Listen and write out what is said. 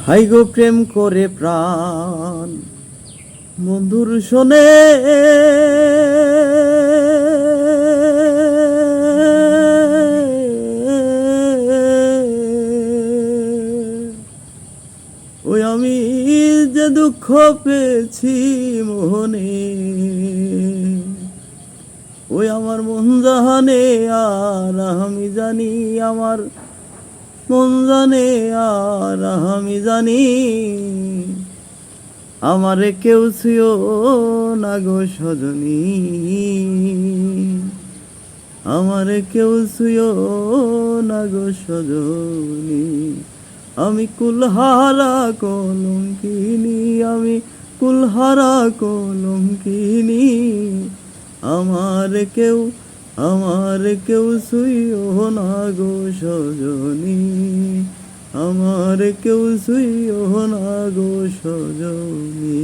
High গো প্রেম করে প্রাণ বন্ধুর শোনে ওই আমি যে দুঃখ পেয়েছি মোহনে, ওই আমার মন জানে আর আমি জানি, আমার মন জানে আর আমি জানি, আমারে কেউ ছুঁয়ো না গো সজনী, আমারে কেউ ছুঁয়ো না গো সজনী। আমি কুলহারা কলঙ্কিনী, আমি কুলহারা কলঙ্কিনী, আমার কেউ ছুঁয়ো না গো সজনী, আমার কেউ ছুঁয়ো না গো সজনী।